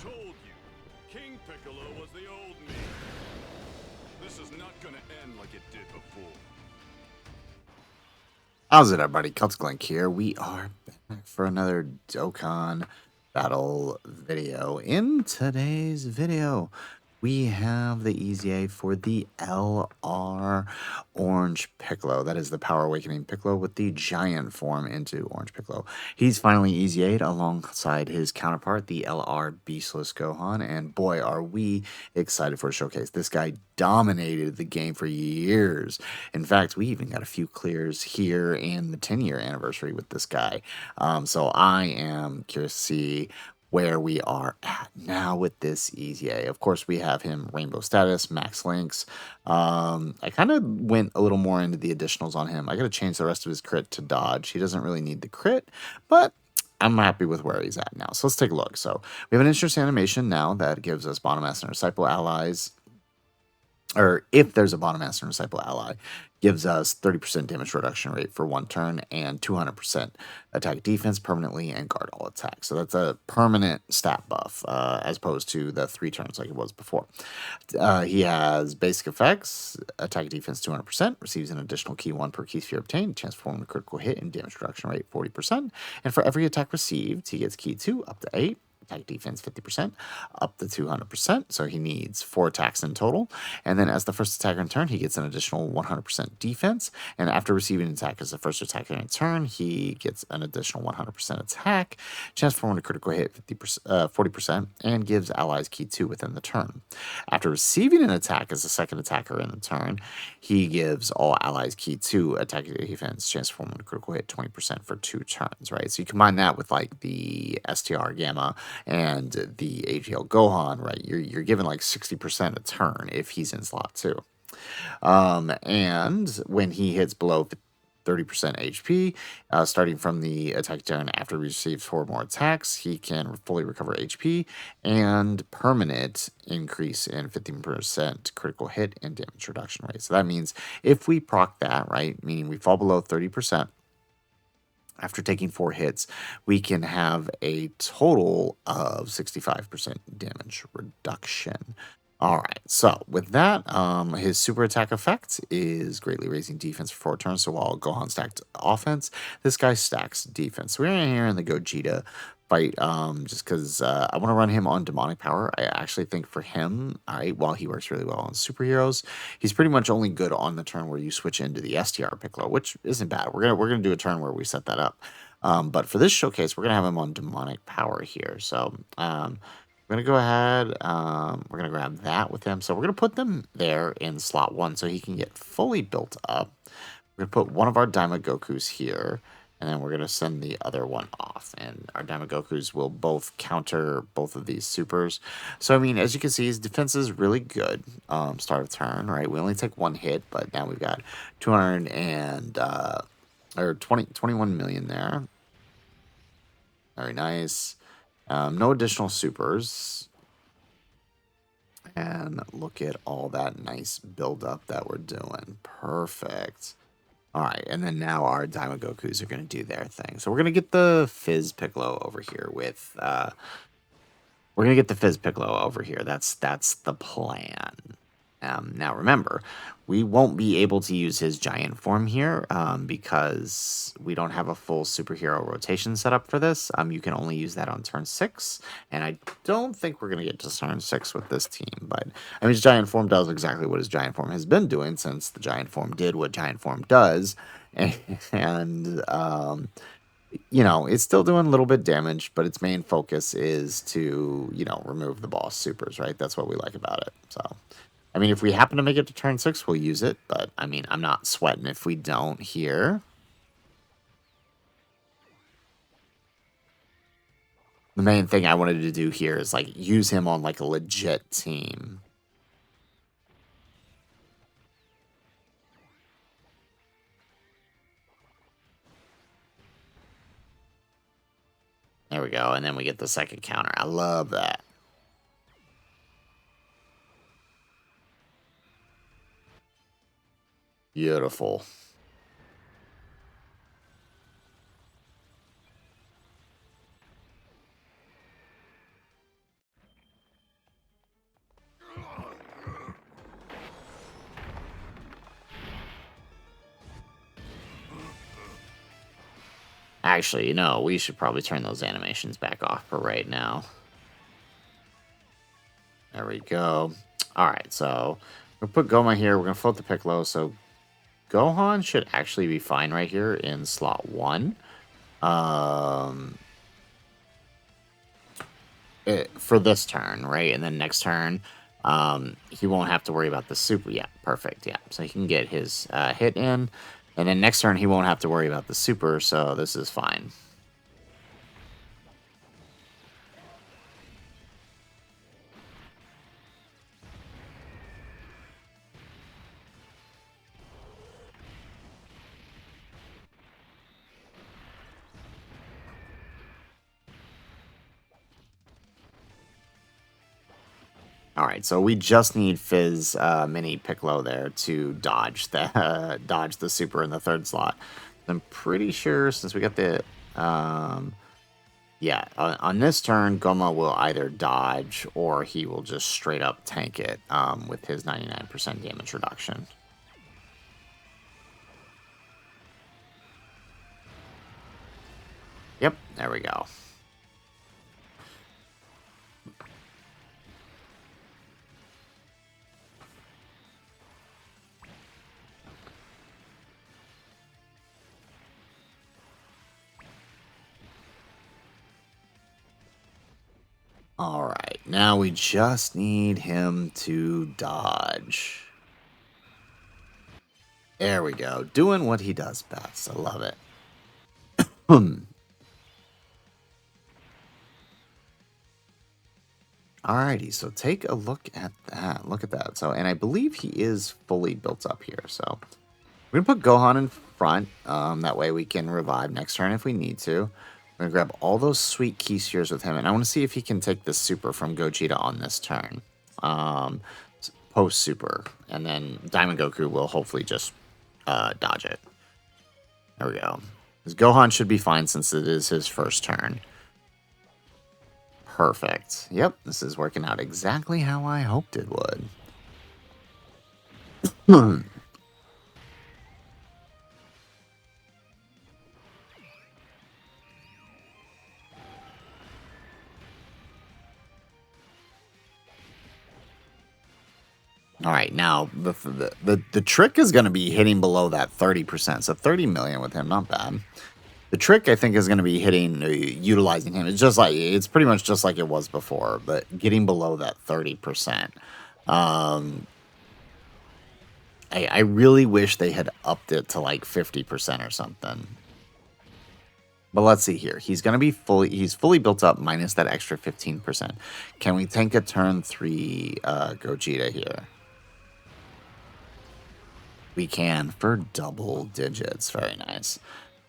told you, King Piccolo was the old me. This is not gonna end like it did before. How's it, everybody? Celtic here. We are back for another Dokkan Battle video. In today's video, we have the EZA for the LR Orange Piccolo. That is the Power Awakening Piccolo with the giant form into Orange Piccolo. He's finally EZA'd alongside his counterpart, the LR Beastless Gohan, and boy, are we excited for a showcase. This guy dominated the game for years. In fact, we even got a few clears here in the 10-year anniversary with this guy. So I am curious to see where we are at now with this EZA. Of course, we have him Rainbow Status, Max Links. I kind of went a little more into the additionals on him. I got to change the rest of his crit to dodge. He doesn't really need the crit, but I'm happy with where he's at now. So let's take a look. So we have an interesting animation now that gives us Bottom Master and Disciple allies, or if there's a Bottom Master and Disciple ally, gives us 30% damage reduction rate for 1 turn and 200% attack defense permanently and guard all attacks. So that's a permanent stat buff as opposed to the 3 turns like it was before. He has basic effects, attack defense 200%, receives an additional key 1 per key sphere obtained, transform a critical hit and damage reduction rate 40%. And for every attack received, he gets key 2 up to 8. Attack defense 50%, up to 200%. So he needs 4 attacks in total. And then as the first attacker in turn, he gets an additional 100% defense. And after receiving an attack as the first attacker in turn, he gets an additional 100% attack, transform a critical hit 40%, and gives allies key 2 within the turn. After receiving an attack as the second attacker in the turn, he gives all allies key 2 attack defense, transform a critical hit 20% for 2 turns, right? So you combine that with like the STR Gamma and the AGL Gohan, right? You're given like 60% a turn if he's in slot 2. And when he hits below 30% HP, starting from the attack turn after he receives 4 more attacks, he can fully recover HP and permanent increase in 15% critical hit and damage reduction rate. So that means if we proc that, right, meaning we fall below 30%, after taking 4 hits, we can have a total of 65% damage reduction. All right, so with that, his super attack effect is greatly raising defense for 4 turns. So while Gohan stacked offense, this guy stacks defense. So we're in here in the Gogeta fight, just because I want to run him on demonic power. I actually think for him, while he works really well on superheroes, he's pretty much only good on the turn where you switch into the STR Piccolo, which isn't bad. We're gonna do a turn where we set that up. But for this showcase, we're gonna have him on demonic power here. So we're going to go ahead, we're going to grab that with him. So we're going to put them there in slot 1 so he can get fully built up. We're going to put one of our Daima Gokus here, and then we're going to send the other one off. And our Daima Gokus will both counter both of these supers. So, I mean, as you can see, his defense is really good. Start of turn, right? We only take 1 hit, but now we've got 21 million there. Very nice. No additional supers. And look at all that nice buildup that we're doing. Perfect. All right, and then now our Daima Gokus are going to do their thing. So we're going to get the Fizz Piccolo over here with... we're going to get the Fizz Piccolo over here. That's the plan. Now, remember, we won't be able to use his giant form here because we don't have a full superhero rotation set up for this. You can only use that on turn 6, and I don't think we're going to get to turn 6 with this team. But, I mean, his giant form does exactly what his giant form has been doing since the giant form did what giant form does. And you know, it's still doing a little bit damage, but its main focus is to, you know, remove the boss supers, right? That's what we like about it, so... I mean, if we happen to make it to turn 6, we'll use it. But, I mean, I'm not sweating if we don't here. The main thing I wanted to do here is, like, use him on, like, a legit team. There we go. And then we get the second counter. I love that. Beautiful. Actually, you know, we should probably turn those animations back off for right now. There we go. Alright, so we'll put Goma here. We're going to float the Piccolo. So Gohan should actually be fine right here in slot 1. For this turn, right? And then next turn, he won't have to worry about the super. Yeah, perfect. Yeah, so he can get his hit in. And then next turn, he won't have to worry about the super, so this is fine. Alright, so we just need Fizz Mini Piccolo there to dodge the dodge the super in the third slot. I'm pretty sure since we got the yeah, on this turn, Goma will either dodge or he will just straight up tank it with his 99% damage reduction. Yep, there we go. Alright, now we just need him to dodge. There we go. Doing what he does best. I love it. Alrighty, so take a look at that. Look at that. So, and I believe he is fully built up here. So, we're going to put Gohan in front. That way we can revive next turn if we need to. We're going to grab all those sweet key spheres with him. And I want to see if he can take the super from Gogeta on this turn. Post-super. And then Diamond Goku will hopefully just dodge it. There we go. Because Gohan should be fine since it is his first turn. Perfect. Yep, this is working out exactly how I hoped it would. All right, now the trick is going to be hitting below that 30%. So 30 million with him, not bad. The trick, I think, is going to be hitting, utilizing him. It's pretty much just like it was before, but getting below that 30%. I really wish they had upped it to like 50% or something. But let's see here. He's fully built up minus that extra 15%. Can we tank a turn 3 Gogeta here? We can for double digits. Very nice.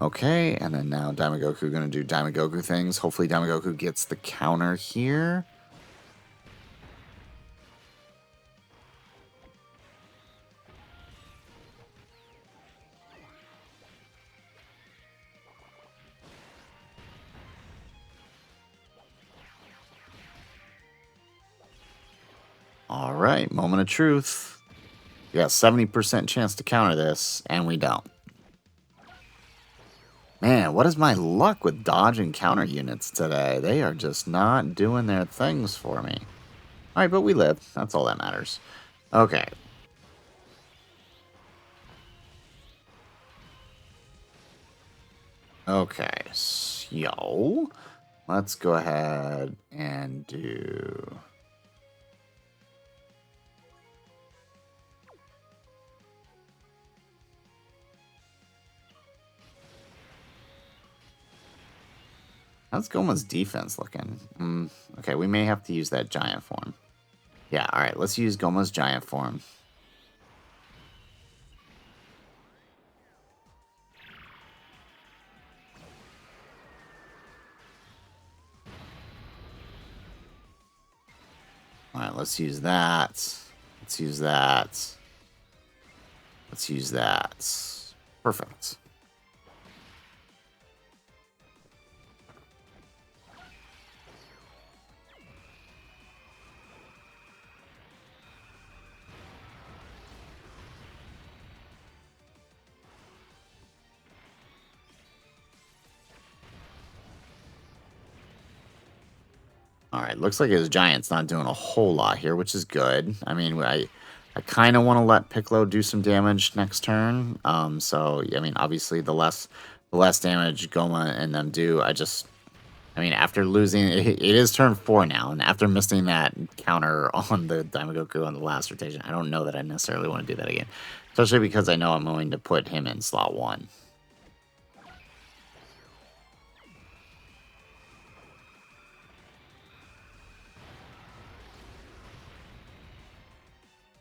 Okay, and then now Diamond Goku going to do Diamond Goku things. Hopefully Diamond Goku gets the counter here. All right, moment of truth. We got 70% chance to counter this, and we don't. Man, what is my luck with dodge and counter units today? They are just not doing their things for me. All right, but we live. That's all that matters. Okay. Okay, so let's go ahead and do... How's Goma's defense looking? Okay, we may have to use that giant form. Yeah, alright, let's use Goma's giant form. Alright, let's use that. Let's use that. Let's use that. Perfect. All right, looks like his Giant's not doing a whole lot here, which is good. I mean, I kind of want to let Piccolo do some damage next turn. So I mean, obviously, the less damage Goma and them do, I mean, after losing, it is turn 4 now, and after missing that counter on the Daimogoku on the last rotation, I don't know that I necessarily want to do that again, especially because I know I'm going to put him in slot 1.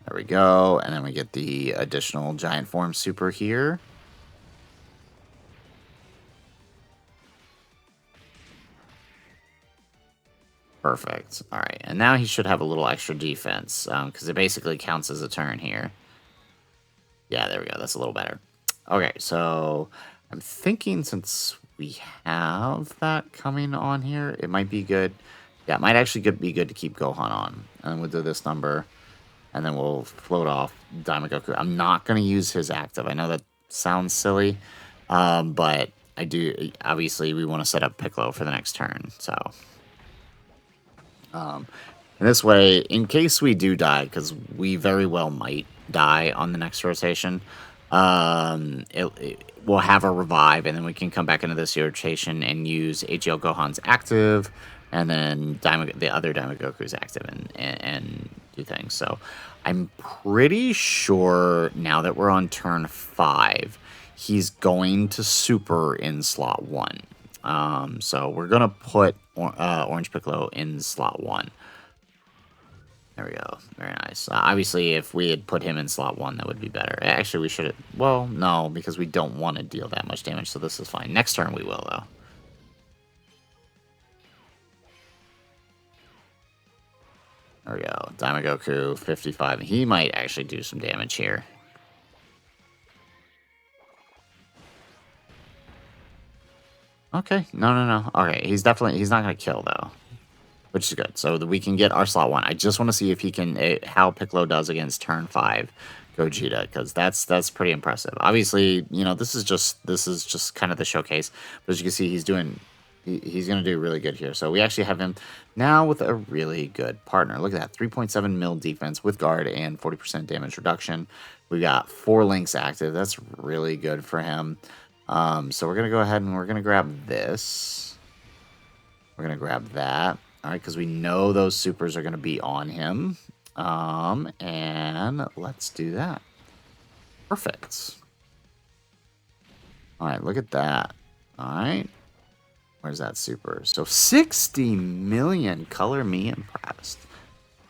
There we go, and then we get the additional Giant Form Super here. Perfect. All right, and now he should have a little extra defense, because it basically counts as a turn here. Yeah, there we go. That's a little better. Okay, so I'm thinking since we have that coming on here, it might be good. Yeah, it might actually be good to keep Gohan on. And we'll do this number, and then we'll float off Daimogoku. I'm not going to use his active. I know that sounds silly, but I do. Obviously, we want to set up Piccolo for the next turn, so... in this way, in case we do die, because we very well might die on the next rotation, we'll have a revive, and then we can come back into this rotation and use AGL Gohan's active, and then the other Daimogoku's active, and do things. So I'm pretty sure now that we're on turn 5, he's going to super in slot 1. So we're going to put Orange Piccolo in slot 1. There we go. Very nice. Obviously, if we had put him in slot 1, that would be better. Actually, we should have... Well, no, because we don't want to deal that much damage, so this is fine. Next turn we will, though. There we go. Daimogoku, 55. He might actually do some damage here. Okay. No. Okay, he's not going to kill, though. Which is good. So that we can get our slot 1. I just want to see if he can... how Piccolo does against turn 5 Gogeta, because that's pretty impressive. Obviously, you know, this is just kind of the showcase. But as you can see, he's going to do really good here. So we actually have him now with a really good partner. Look at that. 3.7 mil defense with guard and 40% damage reduction. We got 4 links active. That's really good for him. So we're going to go ahead and we're going to grab this. We're going to grab that. All right, because we know those supers are going to be on him. And let's do that. Perfect. All right, look at that. All right. Where's that super? So 60 million. Color me impressed.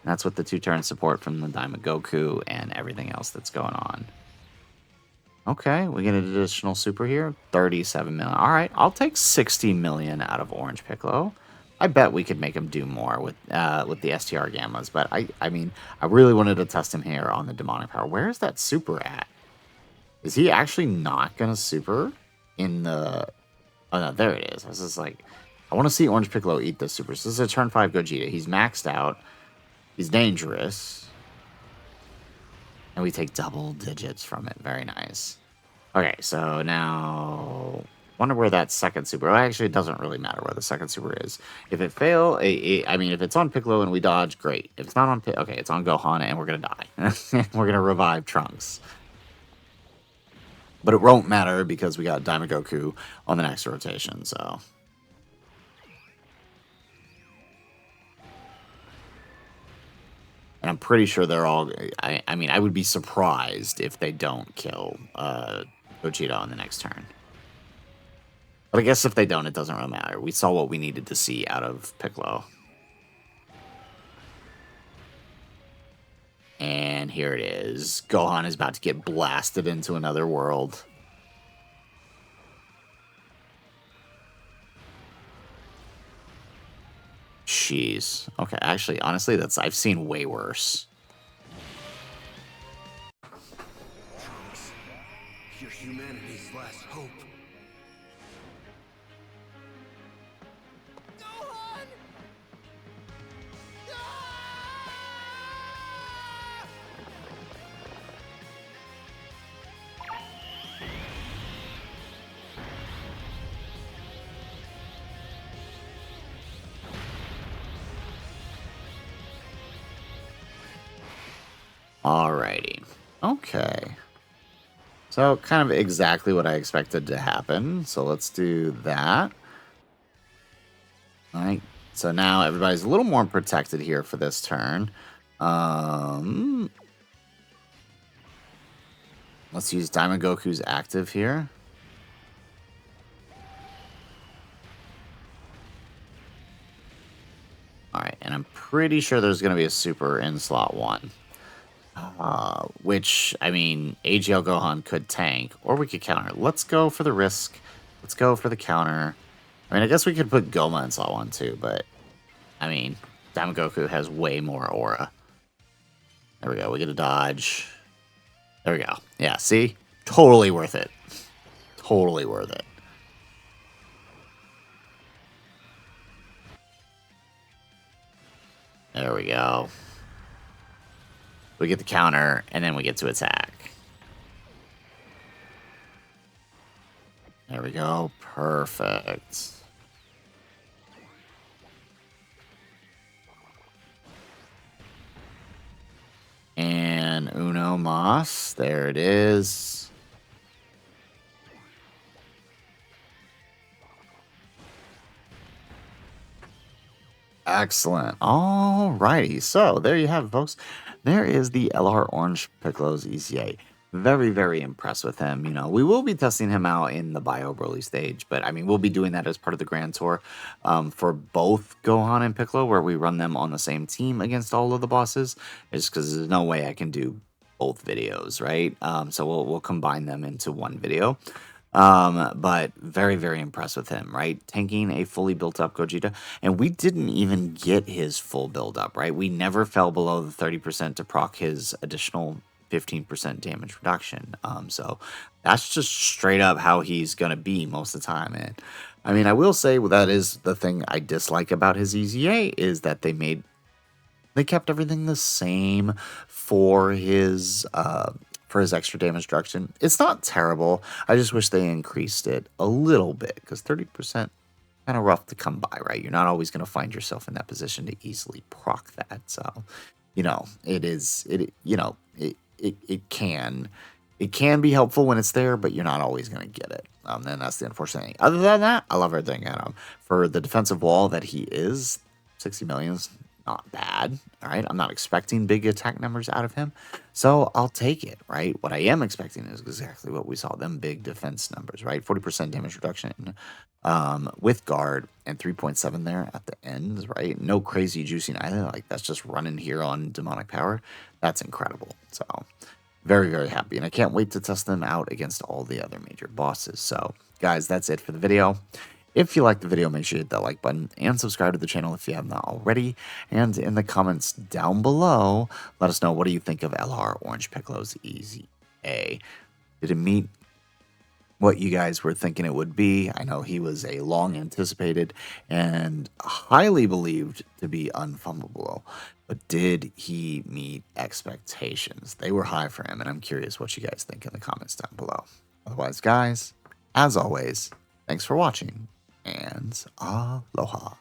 That's with the 2-turn support from the Daimogoku and everything else that's going on. Okay, we get an additional super here. 37 million. All right, I'll take 60 million out of Orange Piccolo. I bet we could make him do more with the STR Gammas, but I mean, I really wanted to test him here on the Demonic Power. Where is that super at? Is he actually not going to super in the... Oh, no, there it is. This is like... I want to see Orange Piccolo eat this super. So this is a turn 5 Gogeta. He's maxed out. He's dangerous. And we take double digits from it. Very nice. Okay, so now... Wonder where that second super... Well, actually, it doesn't really matter where the second super is. If it fail... I mean, if it's on Piccolo and we dodge, great. If it's not on... Okay, it's on Gohan and we're going to die. We're going to revive Trunks. But it won't matter because we got Daimogoku on the next rotation, so... And I'm pretty sure they're all... I mean, I would be surprised if they don't kill Gogeta on the next turn. But I guess if they don't, it doesn't really matter. We saw what we needed to see out of Piccolo. And here it is. Gohan is about to get blasted into another world. Jeez. Okay, actually, honestly, I've seen way worse. Trunks, you're humanity's last hope. Gohan! Alrighty. Okay. So kind of exactly what I expected to happen. So let's do that. All right. So now everybody's a little more protected here for this turn. Let's use Diamond Goku's active here. All right, and I'm pretty sure there's going to be a super in slot 1. Which, I mean, AGL Gohan could tank, or we could counter. Let's go for the risk. Let's go for the counter. I mean, I guess we could put Goma in slot 1 too, but, I mean, Diamond Goku has way more aura. There we go. We get a dodge. There we go. Yeah, see? Totally worth it. Totally worth it. There we go. We get the counter, and then we get to attack. There we go. Perfect. And Uno Mas. There it is. Excellent. Alrighty. So there you have it, folks. There is the LR Orange Piccolo's EZA. Very, very impressed with him. You know, we will be testing him out in the Bio Broly stage, but I mean, we'll be doing that as part of the Grand Tour for both Gohan and Piccolo, where we run them on the same team against all of the bosses. It's because there's no way I can do both videos, right? So we'll combine them into one video. But very, very impressed with him, right? Tanking a fully built up Gogeta. And we didn't even get his full build up, right? We never fell below the 30% to proc his additional 15% damage reduction. So that's just straight up how he's going to be most of the time. And I mean, I will say that is the thing I dislike about his EZA is that they kept everything the same for his extra damage reduction. It's not terrible. I just wish they increased it a little bit because 30% kind of rough to come by, right? You're not always going to find yourself in that position to easily proc that. So, you know, it can be helpful when it's there, but you're not always going to get it. And that's the unfortunate thing. Other than that, I love everything at him. For the defensive wall that he is, 60 million is not bad. All right. I'm not expecting big attack numbers out of him. So I'll take it, right? What I am expecting is exactly what we saw, them big defense numbers, right? 40% damage reduction with guard and 3.7 there at the ends, right? No crazy juicing either. Like that's just running here on demonic power. That's incredible. So very, very happy. And I can't wait to test them out against all the other major bosses. So guys, that's it for the video. If you liked the video, make sure you hit that like button and subscribe to the channel if you have not already. And in the comments down below, let us know, what do you think of LR Orange Piccolo's EZA? Did it meet what you guys were thinking it would be? I know he was a long anticipated and highly believed to be unfumbable, but did he meet expectations? They were high for him, and I'm curious what you guys think in the comments down below. Otherwise, guys, as always, thanks for watching, and aloha.